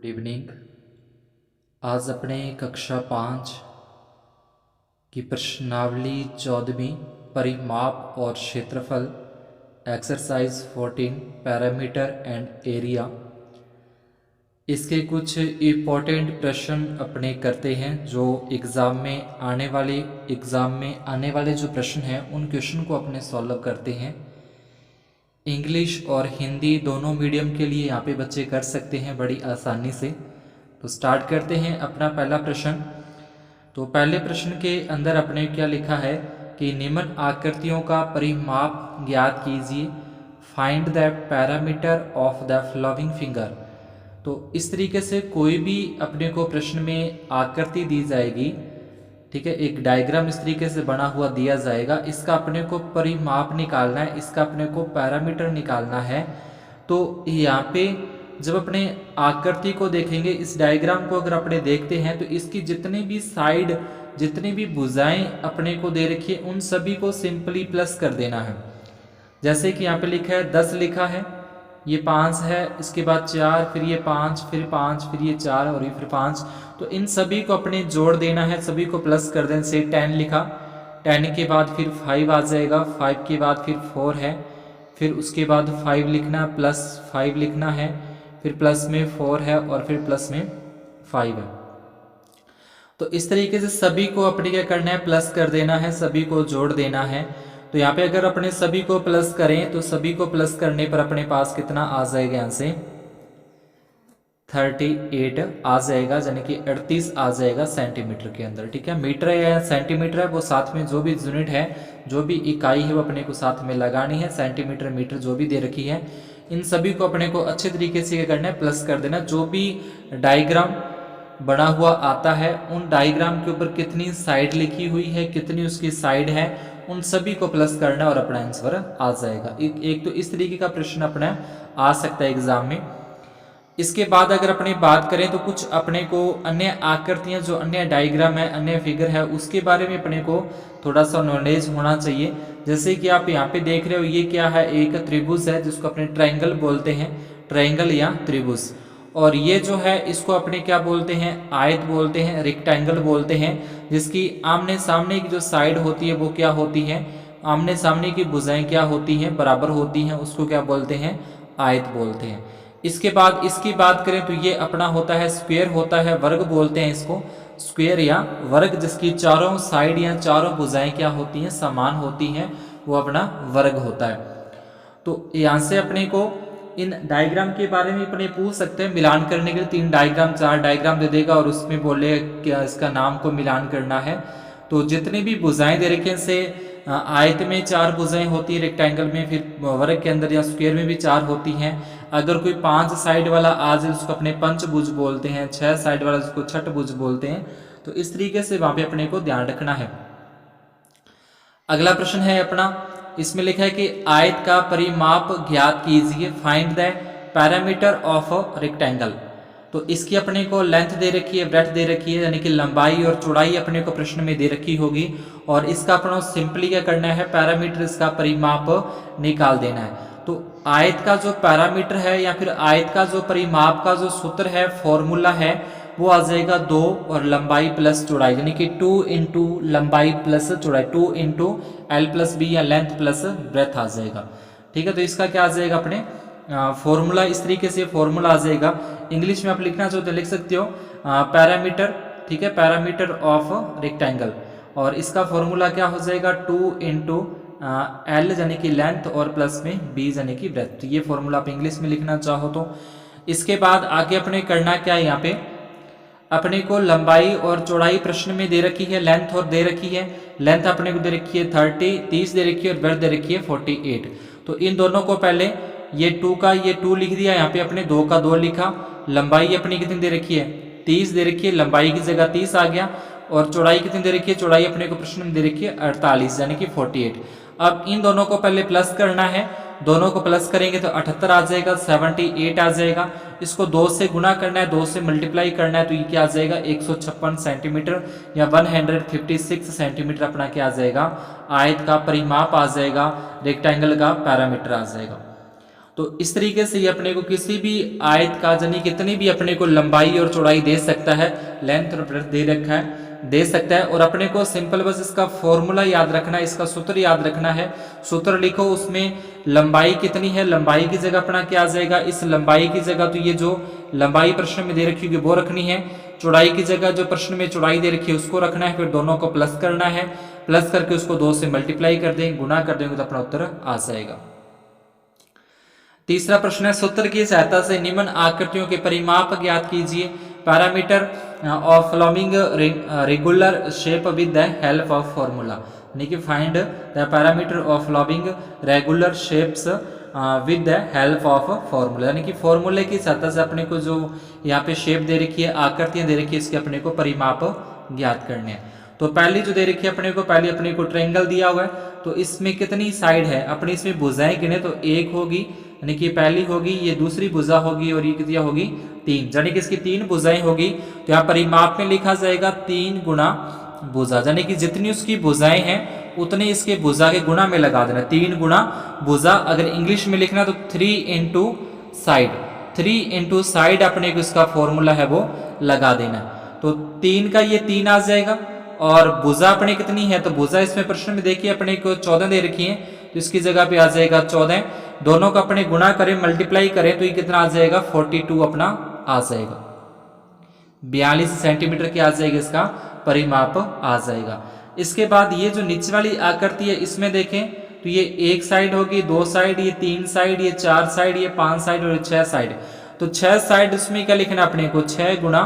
Good evening. आज अपने कक्षा 5 की प्रश्नावली 14वीं परिमाप और क्षेत्रफल एक्सरसाइज 14 पैरामीटर एंड एरिया, इसके कुछ इम्पोर्टेंट प्रश्न अपने करते हैं जो एग्ज़ाम में आने वाले जो प्रश्न हैं उन क्वेश्चन को अपने सॉल्व करते हैं। इंग्लिश और हिंदी दोनों मीडियम के लिए यहाँ पे बच्चे कर सकते हैं बड़ी आसानी से। तो स्टार्ट करते हैं अपना पहला प्रश्न। तो पहले प्रश्न के अंदर अपने क्या लिखा है कि निम्न आकृतियों का परिमाप ज्ञात कीजिए, find the perimeter of the following finger. तो इस तरीके से कोई भी अपने को प्रश्न में आकृति दी जाएगी, ठीक है, एक डायग्राम इस तरीके से बना हुआ दिया जाएगा, इसका अपने को परिमाप निकालना है, इसका अपने को पैरामीटर निकालना है। तो यहाँ पे जब अपने आकृति को देखेंगे, इस डायग्राम को अगर अपने देखते हैं तो इसकी जितनी भी साइड, जितनी भी भुजाएं अपने को दे रखी है उन सभी को सिंपली प्लस कर देना है। जैसे कि यहाँ पे लिखा है 10 लिखा है, ये 5 है, इसके बाद 4, फिर ये 5, फिर 5, फिर ये 4 और ये फिर 5। तो इन सभी को अपने जोड़ देना है, सभी को प्लस कर देना। से 10 लिखा, 10 के बाद फिर 5 आ जाएगा, 5 के बाद फिर 4 है, फिर उसके बाद 5 लिखना, प्लस 5 लिखना है, फिर प्लस में 4 है और फिर प्लस में 5 है। तो इस तरीके से सभी को अपने क्या करना है, प्लस कर देना है, सभी को जोड़ देना है। तो यहाँ पे अगर अपने सभी को प्लस करें तो सभी को प्लस करने पर अपने पास कितना आ जाएगा, यहाँ से 38 आ जाएगा, यानी कि 38 आ जाएगा सेंटीमीटर के अंदर। ठीक है, मीटर या सेंटीमीटर है वो साथ में, जो भी यूनिट है, जो भी इकाई है वो अपने को साथ में लगानी है। सेंटीमीटर, मीटर जो भी दे रखी है इन सभी को अपने को अच्छे तरीके से क्या करना है, प्लस कर देना। जो भी डायग्राम बना हुआ आता है उन डायग्राम के ऊपर कितनी साइड लिखी हुई है, कितनी उसकी साइड है, उन सभी को प्लस करना और अपना आंसर आ जाएगा। एक तो इस तरीके का प्रश्न अपना आ सकता है एग्जाम में। इसके बाद अगर अपनी बात करें तो कुछ अपने को अन्य आकृतियां, जो अन्य डायग्राम है, अन्य फिगर है, उसके बारे में अपने को थोड़ा सा नॉलेज होना चाहिए। जैसे कि आप यहाँ पे देख रहे हो, ये क्या है, एक त्रिभुज है जिसको अपने ट्रायंगल बोलते हैं, ट्रायंगल या त्रिभुज। और ये जो है इसको अपने क्या बोलते हैं, आयत बोलते हैं, रेक्टेंगल बोलते हैं, जिसकी आमने सामने की जो साइड होती है वो क्या होती है, आमने सामने की भुजाएं क्या होती हैं, बराबर होती हैं, उसको क्या बोलते हैं, आयत बोलते हैं। इसके बाद इसकी बात करें तो ये अपना होता है स्क्वायर होता है, वर्ग बोलते हैं इसको, स्क्वायर या वर्ग, जिसकी चारों साइड या चारों भुजाएं क्या होती हैं, समान होती हैं, वो अपना वर्ग होता है। तो यहाँ से अपने को इन डायग्राम के बारे में अपने पूछ सकते हैं। मिलान करने के लिए 3 डायग्राम 4 डायग्राम दे देगा और उसमें बोले क्या इसका नाम को मिलान करना है। तो जितनी भी भुजाएं दे रखे से आयत में 4 भुजाएं होती है, रेक्टेंगल में, फिर वर्ग के अंदर या स्क्वायर में भी 4 होती हैं। अगर कोई 5 साइड वाला आ जाए उसको अपने पंचभुज बोलते हैं, 6 साइड वाला उसको छठभुज बोलते हैं। तो इस तरीके से वहां पे अपने को ध्यान रखना है। अगला प्रश्न है अपना, इसमें लिखा है कि आयत का परिमाप ज्ञात कीजिए, find the perimeter of rectangle. तो इसकी अपने को लेंथ दे रखी है, ब्रेथ दे रखी है, यानी कि लंबाई और चौड़ाई अपने को प्रश्न में दे रखी होगी, और इसका अपना सिंपली क्या करना है, पैरामीटर, इसका परिमाप निकाल देना है। तो आयत का जो पैरामीटर है या फिर आयत का जो परिमाप का जो सूत्र है, फॉर्मूला है, वो आ जाएगा 2 और लंबाई प्लस चौड़ाई, यानी कि 2 इंटू लंबाई प्लस चौड़ाई, 2 इंटू एल प्लस बी या लेंथ प्लस ब्रेथ आ जाएगा। ठीक है, तो इसका क्या आ जाएगा अपने फॉर्मूला, इस तरीके से फॉर्मूला आ जाएगा। इंग्लिश में आप लिखना चाहो तो लिख सकते हो पैरामीटर, ठीक है, पैरामीटर ऑफ रेक्टेंगल, और इसका फॉर्मूला क्या हो जाएगा, 2 इंटू एल यानी कि लेंथ और प्लस में बी यानी कि ब्रेथ। तो ये फॉर्मूला आप इंग्लिश में लिखना चाहो तो। इसके बाद आगे अपने करना क्या है, यहाँ पे अपने को लंबाई और चौड़ाई प्रश्न में दे रखी है, लेंथ और दे रखी है, लेंथ अपने को दे रखी है 30 दे रखी है और ब्रेथ दे रखी है 48। तो इन दोनों को पहले ये 2 का ये 2 लिख दिया, यहाँ पे अपने 2 का 2 लिखा, लंबाई अपनी कितनी दे रखी है, 30 दे रखी है, लंबाई की जगह 30 आ गया, और चौड़ाई कितनी दे रखी है, चौड़ाई अपने को प्रश्न में दे रखी है 48 यानी कि 48। अब इन दोनों को पहले प्लस करना है, दोनों को प्लस करेंगे तो 78 आ जाएगा, 78 आ जाएगा। इसको 2 से गुना करना है, 2 से मल्टीप्लाई करना है, तो ये क्या आ जाएगा, 156 सेंटीमीटर या 156 सेंटीमीटर अपना क्या आ जाएगा, आयत का परिमाप आ जाएगा, रेक्टेंगल का पैरामीटर आ जाएगा। तो इस तरीके से ये अपने को किसी भी आयत का यानी कितनी भी अपने को लंबाई और चौड़ाई दे सकता है, लेंथ और ब्रेड्थ दे रखा है, दे सकता है। और अपने को सिंपल बस इसका फॉर्मूला याद रखना है, इसका सूत्र याद रखना है। सूत्र लिखो, उसमें लंबाई कितनी है, लंबाई की जगह अपना क्या आ जाएगा, इस लंबाई की जगह तो ये जो लंबाई प्रश्न में दे रखी होगी वो रखनी है, चौड़ाई की जगह जो प्रश्न में चौड़ाई दे रखी है उसको रखना है, फिर दोनों को प्लस करना है, प्लस करके उसको 2 से मल्टीप्लाई कर देंगे, गुना कर देंगे तो अपना उत्तर आ जाएगा। तीसरा प्रश्न है, सूत्र की सहायता से निम्न आकृतियों के परिमाप ज्ञात कीजिए। Perimeter of following regular shape with the help of formula, यानी कि find the perimeter of following regular shapes with the help of formula, यानी कि फॉर्मूले की सहायता से अपने को जो यहाँ पे शेप दे रखी है, आकृतियां दे रखी है, इसके अपने को परिमाप ज्ञात करने हैं। तो पहली जो दे रखी है अपने को, पहले अपने को ट्रायंगल दिया हुआ है, तो इसमें कितनी साइड है, अपनी इसमें भुजाएं गिने तो 1 होगी, यानी कि पहली होगी, ये दूसरी भुजा होगी और ये कितनी होगी 3, यानी कि इसकी 3 भुजाएं होगी। तो यहाँ परिमाप में लिखा जाएगा 3 गुना भुजा, यानी कि जितनी उसकी भुजाएं हैं उतने इसके भुजा के गुना में लगा देना, 3 गुना भुजा। अगर इंग्लिश में लिखना तो 3 इंटू साइड, 3 इंटू साइड अपने को इसका फॉर्मूला है वो लगा देना। तो 3 का ये 3 आ जाएगा, और भुजा अपने कितनी है, तो भुजा इसमें प्रश्न में देखिए अपने को 14 दे रखी है, तो इसकी जगह पे आ जाएगा 14, दोनों का अपने गुणा करें, मल्टीप्लाई करें तो ये कितना आ जाएगा 42 अपना आ जाएगा, 42 सेंटीमीटर की आ जाएगी, इसका परिमाप आ जाएगा। इसके बाद ये जो नीचे वाली आकृति है इसमें देखें तो ये 1 साइड होगी, 2 साइड, ये 3 साइड, ये 4 साइड, ये 5 साइड और 6 साइड। तो 6 साइड इसमें क्या लिखना अपने को, 6 गुना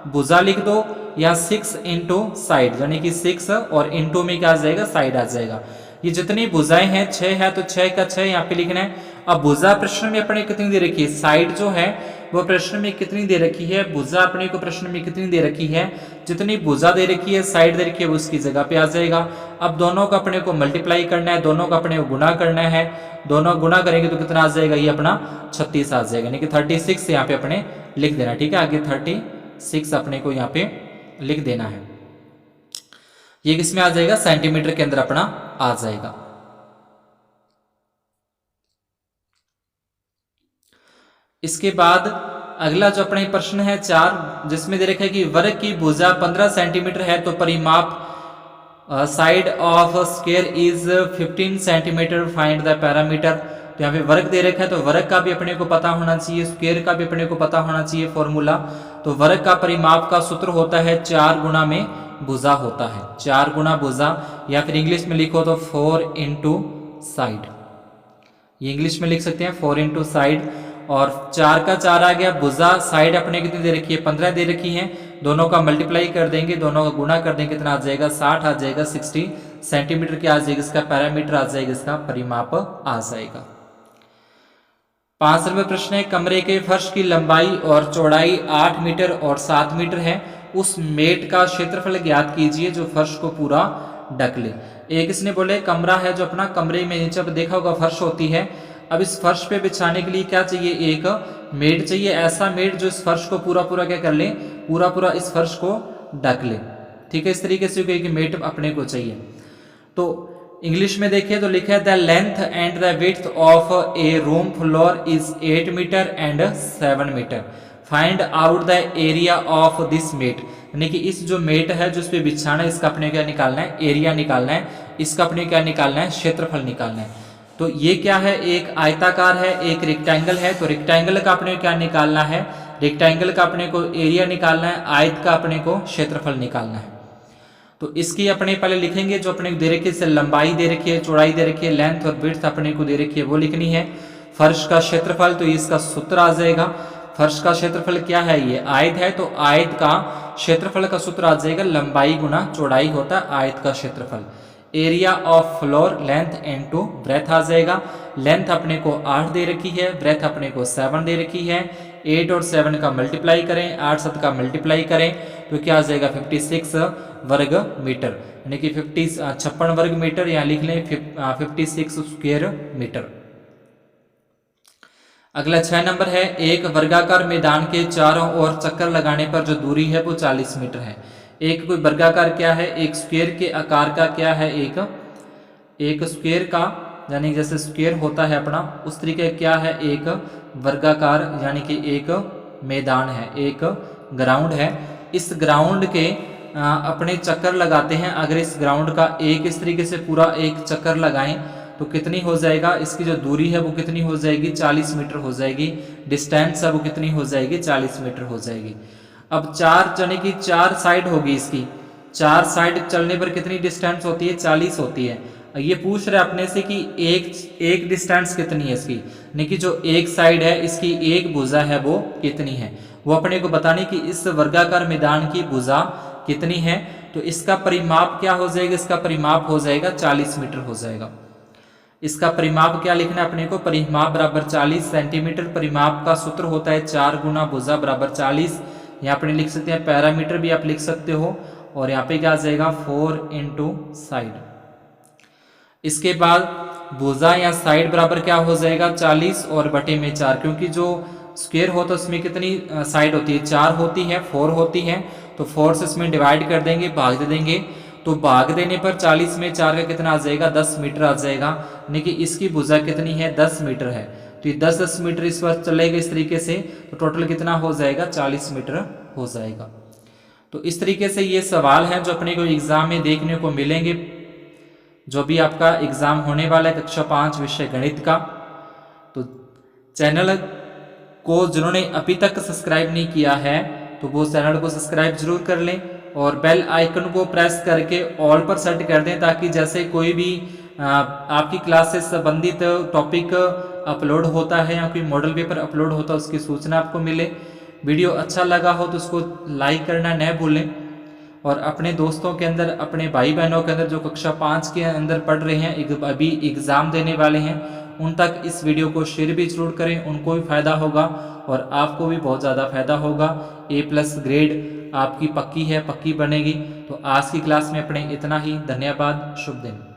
भुजा लिख दो, या 6 इंटू साइड, यानी कि 6 और इंटू में क्या आ जाएगा, साइड आ जाएगा। ये जितनी भुजाएं हैं 6 है, तो 6 का 6 यहाँ पे लिखना है। अब भुजा प्रश्न में अपने कितनी दे रखी है, साइड जो है वो प्रश्न में कितनी दे रखी है, भुजा अपने को प्रश्न में कितनी दे रखी है, जितनी भुजा दे रखी है, साइड दे रखी है, उसकी जगह पे आ जाएगा। अब दोनों का अपने को मल्टीप्लाई करना है, दोनों का अपने को गुना करना है, दोनों गुना करेंगे तो कितना आ जाएगा, ये अपना 36 आ जाएगा, यानी कि 36 यहाँ पे अपने लिख देना, ठीक है। आगे 36 अपने को यहाँ पे लिख देना है, ये किसमें आ जाएगा, सेंटीमीटर के अंदर अपना आ जाएगा। इसके बाद अगला जो अपना प्रश्न है 4, जिसमें दे रखा है कि वर्ग की भुजा 15 सेंटीमीटर है, तो परिमाप side of square is 15 centimetre, find the parameter. तो यहाँ पे वर्ग दे रखा है, तो वर्ग का भी अपने को पता होना चाहिए, स्क्वायर का भी अपने को पता होना चाहिए फॉर्मूला। तो वर्ग का परिमाप का सूत्र होता है 4 गुना में भुजा होता है, 4 गुना भुजा, या फिर इंग्लिश में लिखो तो 4 इंटू साइड, ये इंग्लिश में लिख सकते हैं 4 इंटू साइड। और 4 का 4 आ गया, भुजा साइड अपने कितनी दे रखी है, 15 दे रखी है, दोनों का मल्टीप्लाई कर देंगे, दोनों का गुणा कर देंगे, कितना आ जाएगा 60 आ जाएगा, 60 सेंटीमीटर की आ जाएगी, इसका पैरामीटर आ जाएगा, इसका परिमाप आ जाएगा। 5 नंबर प्रश्न है, कमरे के फर्श की लंबाई और चौड़ाई 8 मीटर और 7 मीटर है, उस मेट का क्षेत्रफल ज्ञात कीजिए जो फर्श को पूरा ढक ले। एक इसने बोले कमरा है जो अपना, कमरे में नीचे देखा होगा फर्श होती है, अब इस फर्श पे बिछाने के लिए क्या चाहिए, एक मेट चाहिए, ऐसा मेट जो इस फर्श को पूरा पूरा क्या कर ले, पूरा पूरा इस फर्श को ढक ले, ठीक है। इस तरीके से एक मेट अपने को चाहिए। तो इंग्लिश में देखिए तो लिखा है the length and the width of a room floor is 8 metre and 7 metre, find out the area of this mat, यानी कि इस जो मेट है जो इस पे बिछाना है, इसका अपने क्या निकालना है, एरिया निकालना है, इसका अपने क्या निकालना है, क्षेत्रफल निकालना है। तो ये क्या है, एक आयताकार है, एक रेक्टेंगल है, तो रेक्टेंगल का अपने क्या निकालना है, रेक्टेंगल का अपने को एरिया निकालना है, आयत का अपने को क्षेत्रफल निकालना है। तो इसकी अपने पहले लिखेंगे जो अपने को दे रखी है, लंबाई दे रखी है, चौड़ाई दे रखी है, लेंथ और विड्थ अपने को दे रखी है वो लिखनी है। फर्श का क्षेत्रफल, तो इसका सूत्र आ जाएगा, फर्श का क्षेत्रफल क्या है, ये आयत है, तो आयत का क्षेत्रफल का सूत्र आ जाएगा लंबाई गुना चौड़ाई होता है आयत का क्षेत्रफल। Area of floor length into breadth आ जाएगा, लेंथ अपने को 8 दे रखी है, ब्रेथ अपने को 7 दे रखी है, 8 और 7 का मल्टीप्लाई करें, 8 7 का मल्टीप्लाई करें तो क्या आ जाएगा 56 वर्ग मीटर, यानी कि 56 वर्ग मीटर, यहाँ लिख लें 56 स्क्वायर मीटर। अगला 6 नंबर है, एक वर्गाकार मैदान के चारों ओर चक्कर लगाने पर जो दूरी है वो 40 मीटर है। एक कोई वर्गाकार क्या है, एक स्क्वायर के आकार का क्या है, एक स्क्वायर का यानी जैसे स्क्वायर होता है अपना, उस तरीके क्या है, एक वर्गाकार यानी कि एक मैदान है, एक ग्राउंड है। इस ग्राउंड के अपने चक्कर लगाते हैं। अगर इस ग्राउंड का एक इस तरीके से पूरा एक चक्कर लगाएं तो कितनी हो जाएगा, इसकी जो दूरी है वो कितनी हो जाएगी, 40 मीटर हो जाएगी। डिस्टेंस है वो कितनी हो जाएगी, 40 मीटर हो जाएगी। अब 4 यानी कि 4 साइड होगी इसकी, 4 साइड चलने पर कितनी डिस्टेंस होती है, 40 होती है। ये पूछ रहे अपने से कि एक डिस्टेंस कितनी है इसकी, यानी कि जो एक साइड है इसकी एक भुजा है वो कितनी है, वो अपने को बताने कि इस वर्गाकार मैदान की भुजा कितनी है। तो इसका परिमाप क्या हो जाएगा, इसका परिमाप हो जाएगा 40 मीटर हो जाएगा। इसका परिमाप क्या लिखना है अपने को, परिमाप बराबर 40 सेंटीमीटर। परिमाप का सूत्र होता है 4 गुना भुजा बराबर 40। यहाँ पे लिख सकते हैं, पैरामीटर भी आप लिख सकते हो। और यहाँ पे क्या आ जाएगा 4 इंटू साइड। इसके बाद भुजा या साइड बराबर क्या हो जाएगा 40 और बटे में 4, क्योंकि जो स्क्वायर हो तो उसमें कितनी साइड होती है, 4 होती है, 4 होती है। तो 4 से इसमें डिवाइड कर देंगे, भाग दे देंगे। तो भाग देने पर 40 में 4 का कितना आ जाएगा, 10 मीटर आ जाएगा। यानी कि इसकी भुजा कितनी है, 10 मीटर है। तो ये 10 मीटर इस पर चलेगा इस तरीके से, तो टोटल कितना हो जाएगा, 40 मीटर हो जाएगा। तो इस तरीके से ये सवाल हैं जो अपने को एग्जाम में देखने को मिलेंगे, जो भी आपका एग्जाम होने वाला है कक्षा 5 विषय गणित का। तो चैनल को जिन्होंने अभी तक सब्सक्राइब नहीं किया है तो वो चैनल को सब्सक्राइब जरूर कर लें और बेल आइकन को प्रेस करके ऑल पर सेट कर दें, ताकि जैसे कोई भी आपकी क्लास से संबंधित टॉपिक अपलोड होता है या कोई मॉडल पेपर अपलोड होता है उसकी सूचना आपको मिले। वीडियो अच्छा लगा हो तो उसको लाइक करना न भूलें और अपने दोस्तों के अंदर, अपने भाई बहनों के अंदर जो कक्षा 5 के अंदर पढ़ रहे हैं, अभी एग्ज़ाम देने वाले हैं, उन तक इस वीडियो को शेयर भी जरूर करें। उनको भी फ़ायदा होगा और आपको भी बहुत ज़्यादा फ़ायदा होगा। A+ ग्रेड आपकी पक्की है, पक्की बनेगी। तो आज की क्लास में अपने इतना ही। धन्यवाद, शुभ दिन।